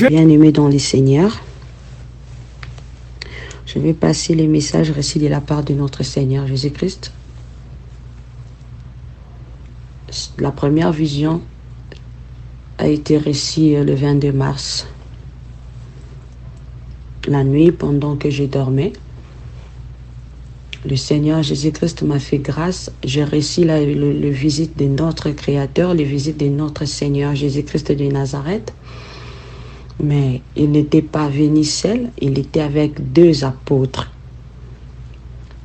Bien-aimés dans les Seigneurs, je vais passer les messages récits de la part de notre Seigneur Jésus-Christ. La première vision a été récite le 22 mars. La nuit, pendant que je dormais, le Seigneur Jésus-Christ m'a fait grâce. J'ai réussi le visite de notre Créateur, le visite de notre Seigneur Jésus-Christ de Nazareth. Mais il n'était pas venu seul, il était avec deux apôtres.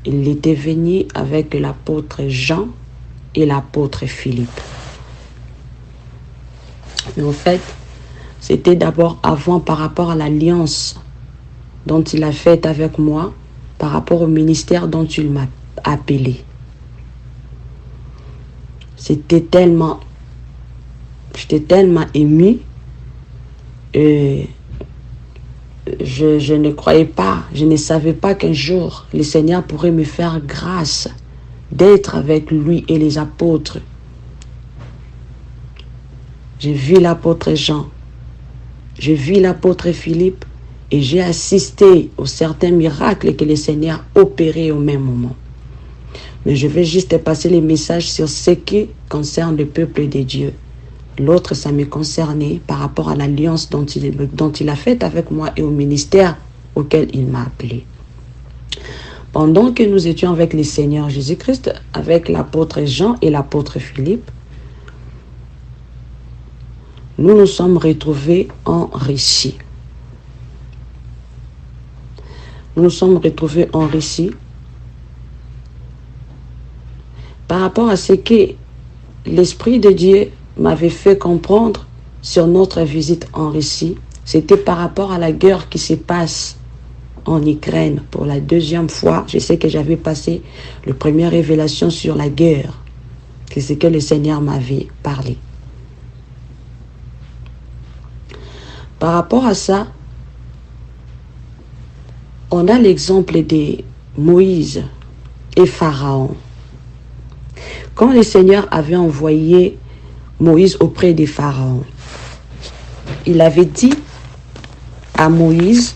Il était venu avec l'apôtre Jean et l'apôtre Philippe. Mais en fait, c'était d'abord avant par rapport à l'alliance dont il a faite avec moi, par rapport au ministère dont il m'a appelé. J'étais tellement ému. Et je ne croyais pas, je ne savais pas qu'un jour le Seigneur pourrait me faire grâce d'être avec lui et les apôtres. J'ai vu l'apôtre Jean, j'ai vu l'apôtre Philippe et j'ai assisté aux certains miracles que le Seigneur opérait au même moment. Mais je vais juste passer les messages sur ce qui concerne le peuple de Dieu. L'autre, ça me concernait par rapport à l'alliance dont il a faite avec moi et au ministère auquel il m'a appelé. Pendant que nous étions avec le Seigneur Jésus-Christ, avec l'apôtre Jean et l'apôtre Philippe, nous nous sommes retrouvés en Russie. Nous nous sommes retrouvés en Russie par rapport à ce que l'Esprit de Dieu m'avait fait comprendre sur notre visite en Russie. C'était par rapport à la guerre qui se passe en Ukraine. Pour la deuxième fois, je sais que j'avais passé la première révélation sur la guerre. C'est ce que le Seigneur m'avait parlé. Par rapport à ça, on a l'exemple de Moïse et Pharaon. Quand le Seigneur avait envoyé Moïse auprès des pharaons, il avait dit à Moïse,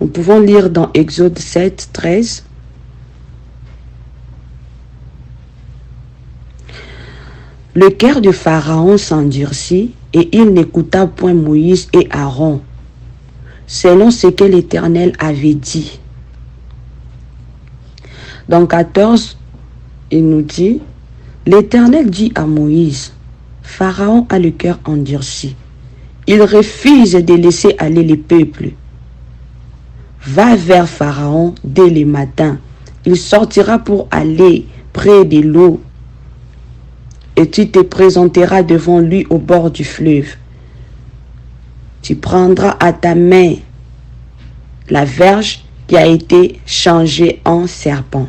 nous pouvons lire dans Exode 7, 13, le cœur de Pharaon s'endurcit et il n'écouta point Moïse et Aaron, selon ce que l'Éternel avait dit. Dans 14, il nous dit, l'Éternel dit à Moïse, Pharaon a le cœur endurci. Il refuse de laisser aller les peuples. Va vers Pharaon dès le matin. Il sortira pour aller près de l'eau. Et tu te présenteras devant lui au bord du fleuve. Tu prendras à ta main la verge qui a été changée en serpent.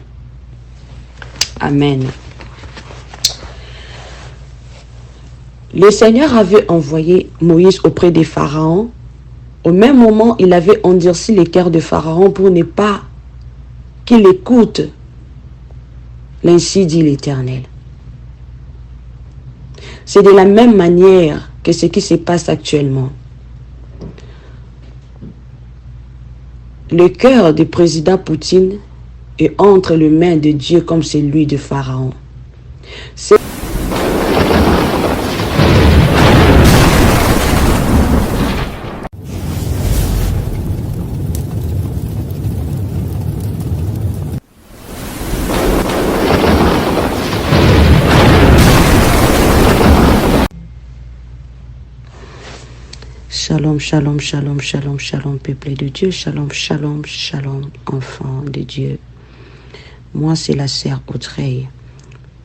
Amen. Le Seigneur avait envoyé Moïse auprès des pharaons. Au même moment, il avait endurci le cœur de Pharaon pour ne pas qu'il écoute. L'ainsi dit l'Éternel. C'est de la même manière que ce qui se passe actuellement. Le cœur du président Poutine est entre les mains de Dieu comme celui de Pharaon. Shalom, shalom, shalom, shalom, shalom, peuple de Dieu. Shalom, shalom, shalom, enfant de Dieu. Moi, c'est la sœur Audrey.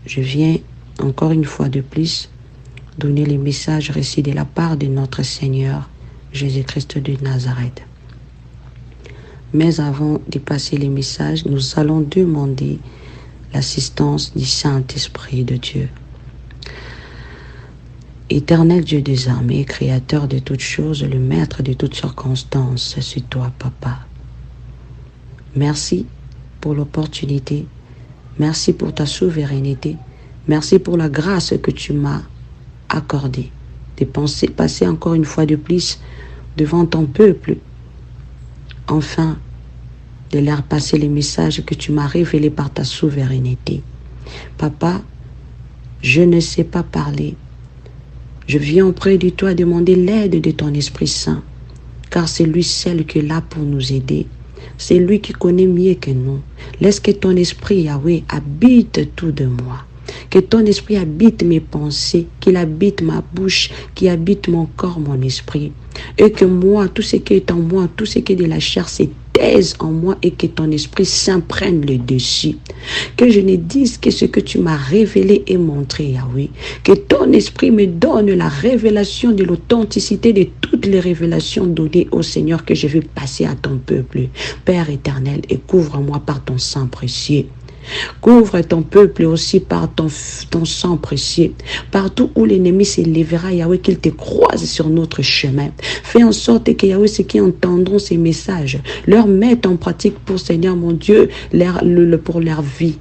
Je viens, encore une fois de plus, donner les messages reçus de la part de notre Seigneur, Jésus-Christ de Nazareth. Mais avant de passer les messages, nous allons demander l'assistance du Saint-Esprit de Dieu. Éternel Dieu des armées, créateur de toutes choses, le maître de toutes circonstances, c'est toi, Papa. Merci pour l'opportunité, merci pour ta souveraineté, merci pour la grâce que tu m'as accordée de passer encore une fois de plus devant ton peuple, enfin, de leur passer les messages que tu m'as révélés par ta souveraineté. Papa, je ne sais pas parler. Je viens auprès de toi demander l'aide de ton Esprit Saint, car c'est lui seul qui est là pour nous aider. C'est lui qui connaît mieux que nous. Laisse que ton esprit, Yahweh, habite tout de moi. Que ton esprit habite mes pensées, qu'il habite ma bouche, qu'il habite mon corps, mon esprit. Et que moi, tout ce qui est en moi, tout ce qui est de la chair, c'est taise en moi et que ton Esprit Saint prenne le dessus. Que je ne dise que ce que tu m'as révélé et montré, Yahweh. Que ton Esprit me donne la révélation de l'authenticité de toutes les révélations données au Seigneur que je vais passer à ton peuple. Père éternel, et couvre-moi par ton sang précieux. Couvre ton peuple aussi par ton sang précieux. Partout où l'ennemi s'élèvera, Yahweh, qu'il te croise sur notre chemin. Fais en sorte que Yahweh, ceux qui entendront ces messages, leur mettent en pratique pour Seigneur mon Dieu, pour leur vie.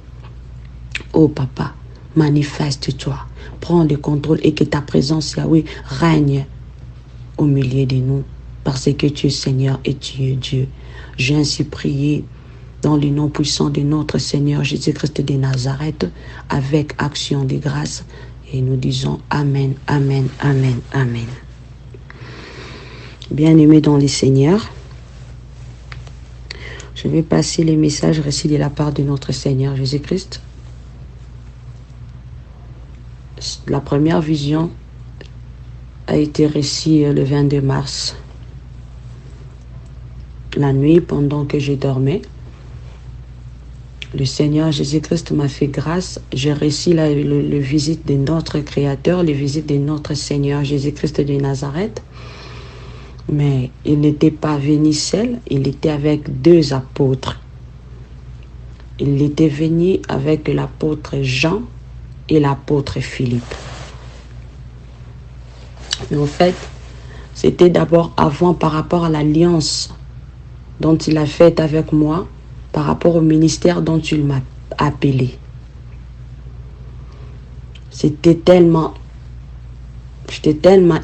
Oh Papa, manifeste-toi. Prends le contrôle et que ta présence, Yahweh, règne au milieu de nous. Parce que tu es Seigneur et tu es Dieu. J'ai ainsi prié dans le nom puissant de notre Seigneur Jésus-Christ de Nazareth, avec action de grâce. Et nous disons Amen, Amen, Amen, Amen. Bien-aimés dans les Seigneurs, je vais passer les messages reçus de la part de notre Seigneur Jésus-Christ. La première vision a été reçue le 22 mars, la nuit pendant que je dormais. Le Seigneur Jésus-Christ m'a fait grâce. J'ai reçu la visite de notre Créateur, la visite de notre Seigneur Jésus-Christ de Nazareth. Mais il n'était pas venu seul, il était avec deux apôtres. Il était venu avec l'apôtre Jean et l'apôtre Philippe. Mais en fait, c'était d'abord avant par rapport à l'alliance dont il a faite avec moi, par rapport au ministère dont il m'a appelé. J'étais tellement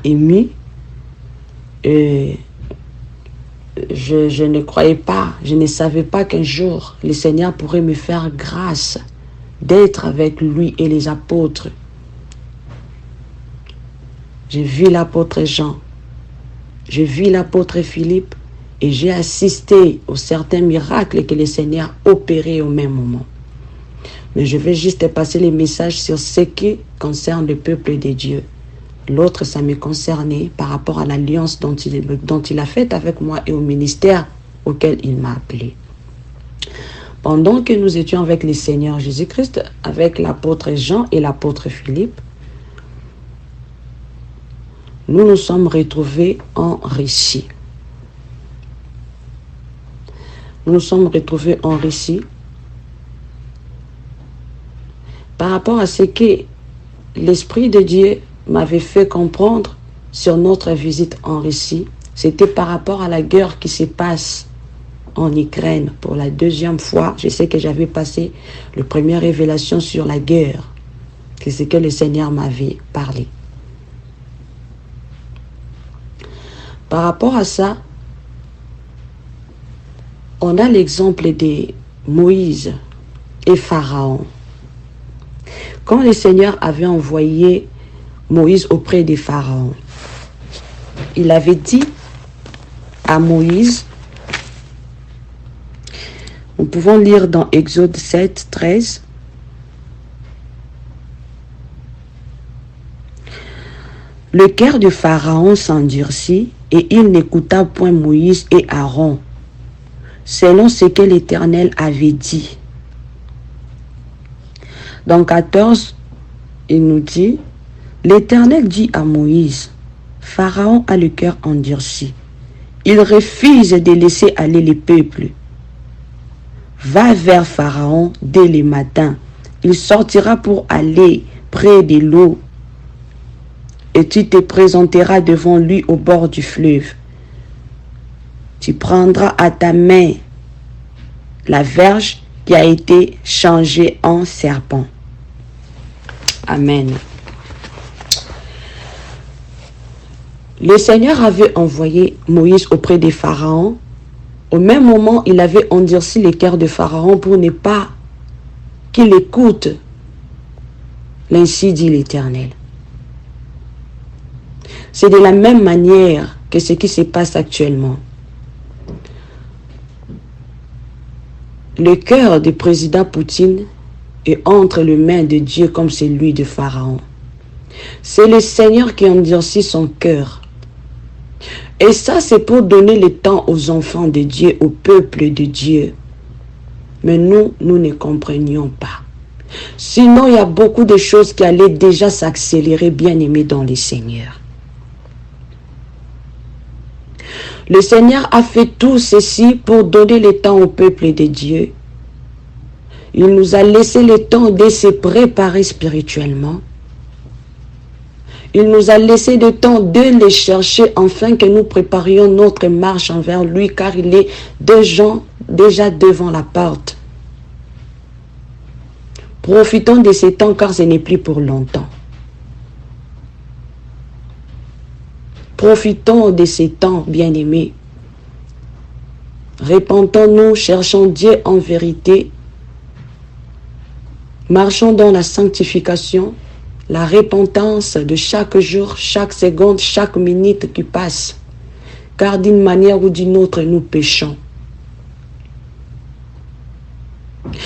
ému et je ne croyais pas, je ne savais pas qu'un jour le Seigneur pourrait me faire grâce d'être avec lui et les apôtres. J'ai vu l'apôtre Jean, j'ai vu l'apôtre Philippe, et j'ai assisté aux certains miracles que le Seigneur opérait au même moment. Mais je vais juste passer les messages sur ce qui concerne le peuple de Dieu. L'autre, ça me concernait par rapport à l'alliance dont il a faite avec moi et au ministère auquel il m'a appelé. Pendant que nous étions avec le Seigneur Jésus-Christ, avec l'apôtre Jean et l'apôtre Philippe, nous nous sommes retrouvés en Russie. Nous nous sommes retrouvés en Russie par rapport à ce que l'Esprit de Dieu m'avait fait comprendre sur notre visite en Russie. C'était par rapport à la guerre qui se passe en Ukraine pour la deuxième fois. Je sais que j'avais passé la première révélation sur la guerre, c'est ce que le Seigneur m'avait parlé. Par rapport à ça, on a l'exemple de Moïse et Pharaon. Quand le Seigneur avait envoyé Moïse auprès de Pharaon, il avait dit à Moïse, nous pouvons lire dans Exode 7, 13, « Le cœur de Pharaon s'endurcit et il n'écouta point Moïse et Aaron, selon ce que l'Éternel avait dit. » Dans 14, il nous dit, « L'Éternel dit à Moïse, Pharaon a le cœur endurci. Il refuse de laisser aller les peuples. Va vers Pharaon dès le matin. Il sortira pour aller près de l'eau et tu te présenteras devant lui au bord du fleuve. Tu prendras à ta main la verge qui a été changée en serpent. » Amen. Le Seigneur avait envoyé Moïse auprès des pharaons. Au même moment, il avait endurci les cœurs de Pharaon pour ne pas qu'il écoute. L'ainsi dit l'Éternel. C'est de la même manière que ce qui se passe actuellement. Le cœur du président Poutine est entre les mains de Dieu comme celui de Pharaon. C'est le Seigneur qui endurcit son cœur. Et ça, c'est pour donner le temps aux enfants de Dieu, au peuple de Dieu. Mais nous ne comprenions pas. Sinon, il y a beaucoup de choses qui allaient déjà s'accélérer, bien aimés dans le Seigneur. Le Seigneur a fait tout ceci pour donner le temps au peuple de Dieu. Il nous a laissé le temps de se préparer spirituellement. Il nous a laissé le temps de les chercher afin que nous préparions notre marche envers lui, car il est déjà devant la porte. Profitons de ce temps, car ce n'est plus pour longtemps. Profitons de ce temps, bien-aimés. Répentons-nous, cherchons Dieu en vérité. Marchons dans la sanctification, la repentance de chaque jour, chaque seconde, chaque minute qui passe. Car d'une manière ou d'une autre, nous péchons.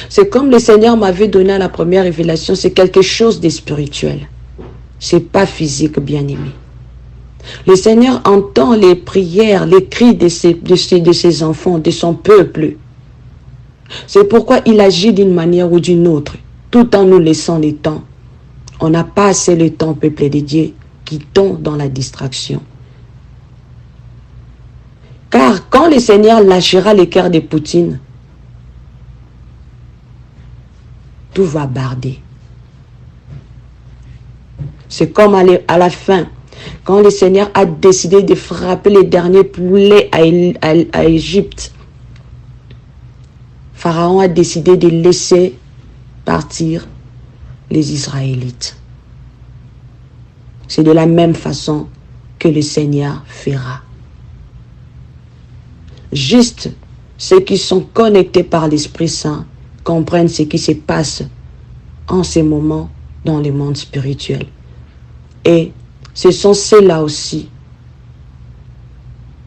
C'est comme le Seigneur m'avait donné à la première révélation, c'est quelque chose de spirituel. Ce n'est pas physique, bien-aimé. Le Seigneur entend les prières, les cris de ses enfants, de son peuple. C'est pourquoi il agit d'une manière ou d'une autre, tout en nous laissant le temps. On n'a pas assez le temps, peuple de Dieu, qui tombe dans la distraction. Car quand le Seigneur lâchera le cœur de Poutine, tout va barder. C'est comme à la fin, quand le Seigneur a décidé de frapper les derniers poulets à Égypte. Pharaon a décidé de laisser partir les Israélites. C'est de la même façon que le Seigneur fera. Juste ceux qui sont connectés par l'Esprit Saint comprennent ce qui se passe en ce moment dans le monde spirituel. Et ce sont ceux-là aussi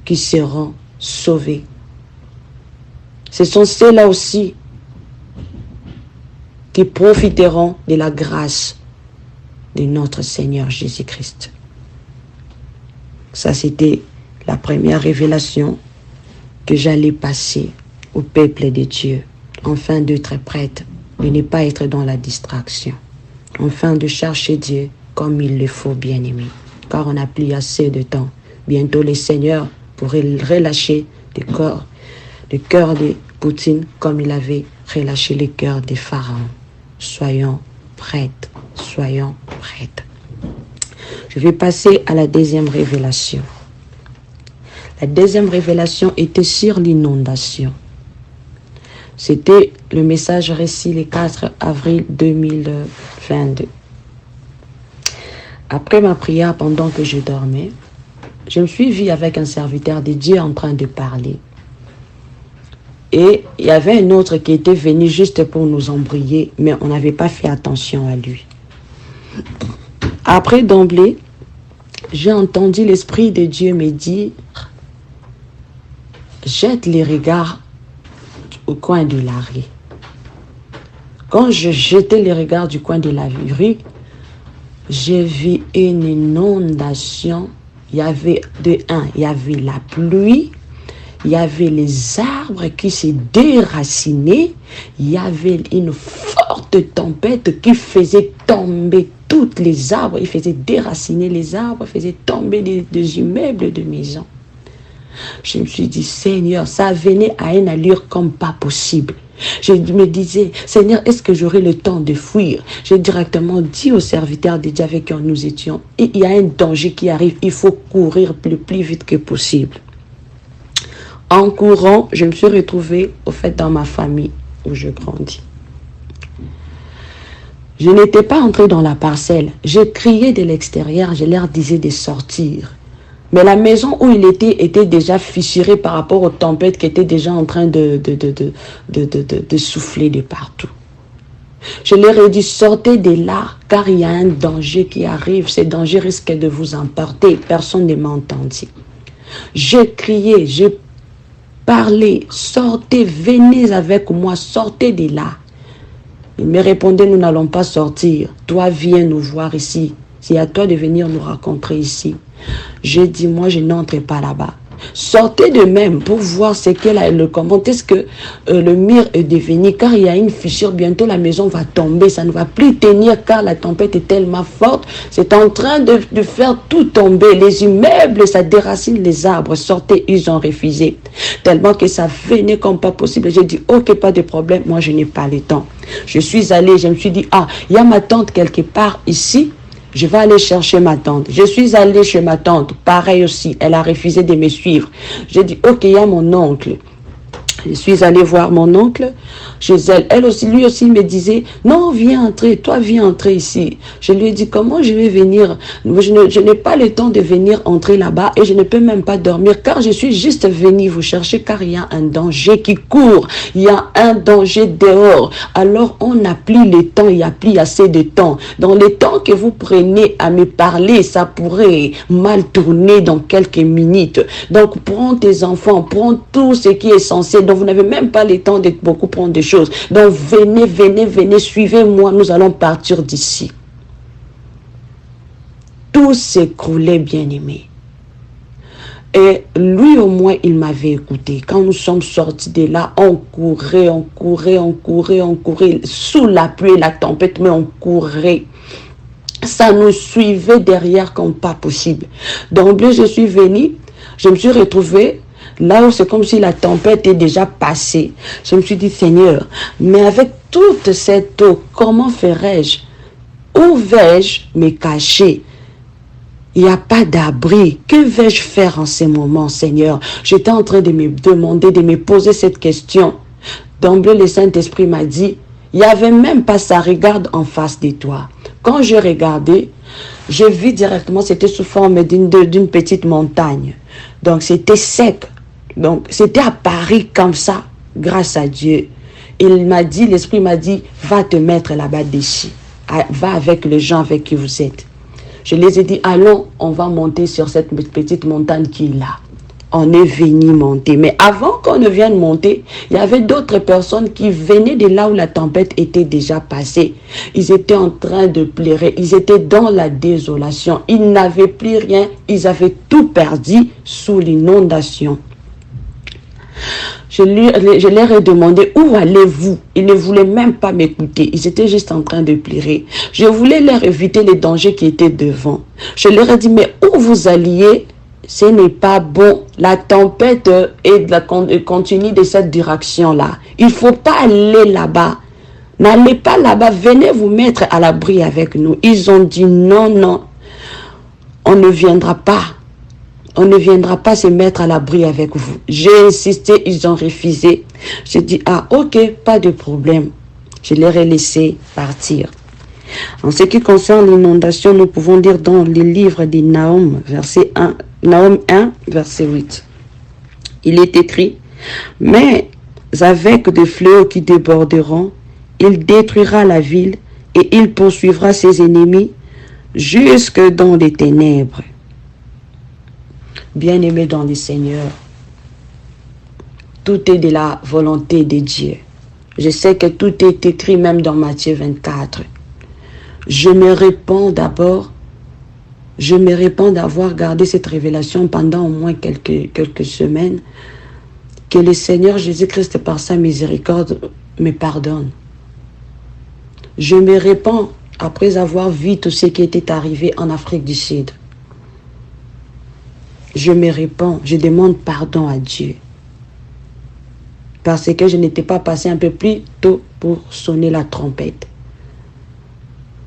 qui seront sauvés. Ce sont ceux-là aussi qui profiteront de la grâce de notre Seigneur Jésus-Christ. Ça, c'était la première révélation que j'allais passer au peuple de Dieu, afin d'être prête, de ne pas être dans la distraction, afin de chercher Dieu comme il le faut, bien-aimé, car on n'a plus assez de temps. Bientôt, le Seigneur pourrait relâcher le cœur de Poutine comme il avait relâché le cœur des pharaons. Soyons prêtes, soyons prêtes. Je vais passer à la deuxième révélation. La deuxième révélation était sur l'inondation. C'était le message reçu le 4 avril 2022. Après ma prière, pendant que je dormais, je me suis vue avec un serviteur de Dieu en train de parler. Et il y avait un autre qui était venu juste pour nous embrouiller, mais on n'avait pas fait attention à lui. Après d'emblée, j'ai entendu l'Esprit de Dieu me dire, jette les regards au coin de la rue. Quand je jetais les regards du coin de la rue, j'ai vu une inondation. Il y avait il y avait la pluie, il y avait les arbres qui se déracinaient, il y avait une forte tempête qui faisait tomber tous les arbres, il faisait déraciner les arbres, faisait tomber des immeubles de maisons. Je me suis dit, Seigneur, ça venait à une allure comme pas possible. Je me disais, Seigneur, est-ce que j'aurai le temps de fuir? J'ai directement dit au serviteur de Dieu avec qui nous étions, il y a un danger qui arrive, il faut courir le plus vite que possible. En courant, je me suis retrouvée, au fait, dans ma famille où je grandis. Je n'étais pas entrée dans la parcelle. Je criais de l'extérieur, je leur disais de sortir. Mais la maison où il était déjà fissurée par rapport aux tempêtes qui étaient déjà en train de souffler de partout. Je leur ai dit, sortez de là, car il y a un danger qui arrive. Ce danger risque de vous emporter. Personne ne m'a entendu. J'ai crié, j'ai parlé, sortez, venez avec moi, sortez de là. Il me répondait, nous n'allons pas sortir. Toi, viens nous voir ici. C'est à toi de venir nous rencontrer ici. J'ai dit, moi, je n'entre pas là-bas. Sortez de même pour voir ce qu'elle a, comment est-ce que le mur est devenu, car il y a une fissure, bientôt la maison va tomber, ça ne va plus tenir car la tempête est tellement forte, c'est en train de faire tout tomber, les immeubles, ça déracine les arbres, sortez, ils ont refusé, tellement que ça venait comme pas possible. J'ai dit, ok, pas de problème, moi je n'ai pas le temps. Je suis allée, je me suis dit, ah, il y a ma tante quelque part ici, je vais aller chercher ma tante. Je suis allée chez ma tante. Pareil aussi. Elle a refusé de me suivre. J'ai dit, ok, il y a mon oncle. Je suis allée voir mon oncle chez elle. Elle aussi, lui aussi me disait, non, viens entrer, toi viens entrer ici. Je lui ai dit, comment je vais venir? Je n'ai pas le temps de venir entrer là-bas et je ne peux même pas dormir car je suis juste venue vous chercher car il y a un danger qui court. Il y a un danger dehors. Alors on n'a plus le temps, il n'y a plus assez de temps. Dans le temps que vous prenez à me parler, ça pourrait mal tourner dans quelques minutes. Donc prends tes enfants, prends tout ce qui est censé. Donc vous n'avez même pas le temps de beaucoup prendre des choses. Donc venez, venez, venez, suivez-moi, nous allons partir d'ici. Tout s'écroulait, bien-aimé. Et lui au moins, il m'avait écouté. Quand nous sommes sortis de là, on courait, on courait, on courait, on courait. Sous la pluie et la tempête, mais on courait. Ça nous suivait derrière comme pas possible. D'emblée, je suis venue, je me suis retrouvée là où c'est comme si la tempête est déjà passée. Je me suis dit, Seigneur, mais avec toute cette eau, comment ferais-je? Où vais-je me cacher? Il n'y a pas d'abri. Que vais-je faire en ces moments, Seigneur? J'étais en train de me demander, de me poser cette question. D'emblée, le Saint-Esprit m'a dit, il n'y avait même pas ça, regarde en face de toi. Quand je regardais, je vis directement, c'était sous forme d'une petite montagne. Donc, c'était sec. Donc, c'était à Paris comme ça, grâce à Dieu. Il m'a dit, l'Esprit m'a dit, va te mettre là-bas d'ici. Va avec les gens avec qui vous êtes. Je les ai dit, allons, on va monter sur cette petite montagne qui est là. On est venu monter. Mais avant qu'on ne vienne monter, il y avait d'autres personnes qui venaient de là où la tempête était déjà passée. Ils étaient en train de pleurer. Ils étaient dans la désolation. Ils n'avaient plus rien. Ils avaient tout perdu sous l'inondation. Je leur ai demandé, où allez-vous? Ils ne voulaient même pas m'écouter. Ils étaient juste en train de pleurer. Je voulais leur éviter les dangers qui étaient devant. Je leur ai dit, mais où vous alliez? Ce n'est pas bon. La tempête continue de cette direction-là. Il ne faut pas aller là-bas. N'allez pas là-bas. Venez vous mettre à l'abri avec nous. Ils ont dit, non, non. On ne viendra pas. On ne viendra pas se mettre à l'abri avec vous. J'ai insisté, ils ont refusé. J'ai dit, ah, ok, pas de problème. Je leur ai laissé partir. En ce qui concerne l'inondation, nous pouvons lire dans le livre de Nahum, Nahum 1, verset 8. Il est écrit, mais avec des fléaux qui déborderont, il détruira la ville et il poursuivra ses ennemis jusque dans les ténèbres. Bien-aimés dans le Seigneur, tout est de la volonté de Dieu. Je sais que tout est écrit même dans Matthieu 24. Je me répands d'abord, je me répands d'avoir gardé cette révélation pendant au moins quelques semaines, que le Seigneur Jésus-Christ par sa miséricorde me pardonne. Je me répands après avoir vu tout ce qui était arrivé en Afrique du Sud. Je me répands, je demande pardon à Dieu. Parce que je n'étais pas passé un peu plus tôt pour sonner la trompette.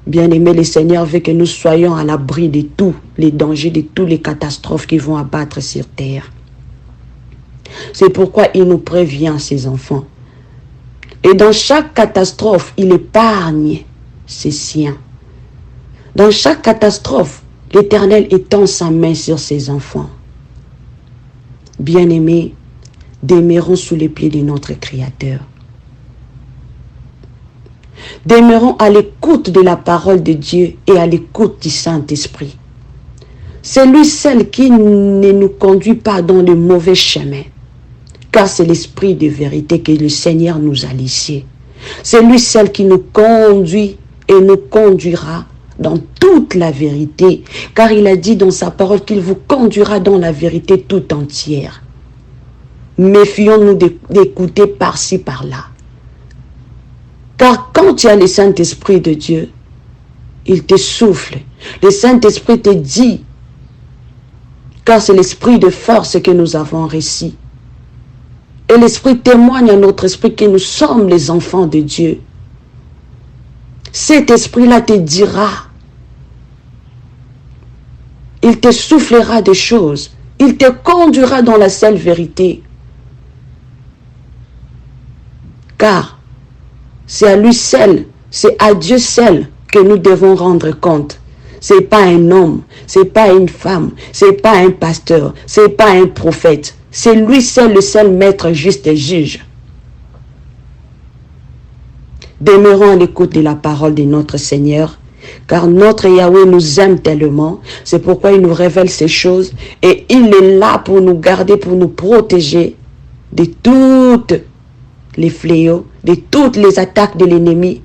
Bien-aimé, le Seigneur veut que nous soyons à l'abri de tous les dangers, de toutes les catastrophes qui vont abattre sur terre. C'est pourquoi il nous prévient, ses enfants. Et dans chaque catastrophe, il épargne ses siens. Dans chaque catastrophe, L'Éternel étend sa main sur ses enfants. Bien-aimés, demeurons sous les pieds de notre Créateur. Demeurons à l'écoute de la parole de Dieu et à l'écoute du Saint-Esprit. C'est lui seul qui ne nous conduit pas dans le mauvais chemin, car c'est l'Esprit de vérité que le Seigneur nous a laissé. C'est lui seul qui nous conduit et nous conduira dans toute la vérité, car il a dit dans sa parole qu'il vous conduira dans la vérité tout entière. Méfions-nous d'écouter par-ci, par-là. Car quand tu as le Saint-Esprit de Dieu, il te souffle. Le Saint-Esprit te dit, car c'est l'esprit de force que nous avons reçu. Et l'Esprit témoigne à notre esprit que nous sommes les enfants de Dieu. Cet esprit-là te dira, il te soufflera des choses, il te conduira dans la seule vérité. Car c'est à lui seul, c'est à Dieu seul que nous devons rendre compte. Ce n'est pas un homme, ce n'est pas une femme, ce n'est pas un pasteur, ce n'est pas un prophète. C'est lui seul, le seul maître juste et juge. Demeurons à l'écoute de la parole de notre Seigneur, car notre Yahweh nous aime tellement. C'est pourquoi il nous révèle ces choses et il est là pour nous garder, pour nous protéger de toutes les fléaux, de toutes les attaques de l'ennemi.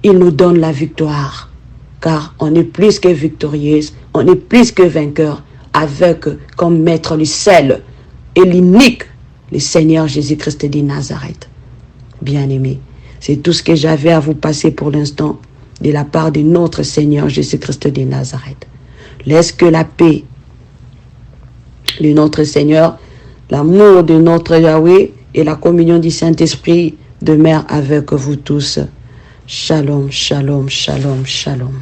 Il nous donne la victoire, car on est plus que victorieuse, on est plus que vainqueur, avec comme maître le seul et l'unique, le Seigneur Jésus-Christ de Nazareth. Bien-aimés, c'est tout ce que j'avais à vous passer pour l'instant de la part de notre Seigneur Jésus-Christ de Nazareth. Laisse que la paix de notre Seigneur, l'amour de notre Yahweh et la communion du Saint-Esprit demeurent avec vous tous. Shalom, shalom, shalom, shalom.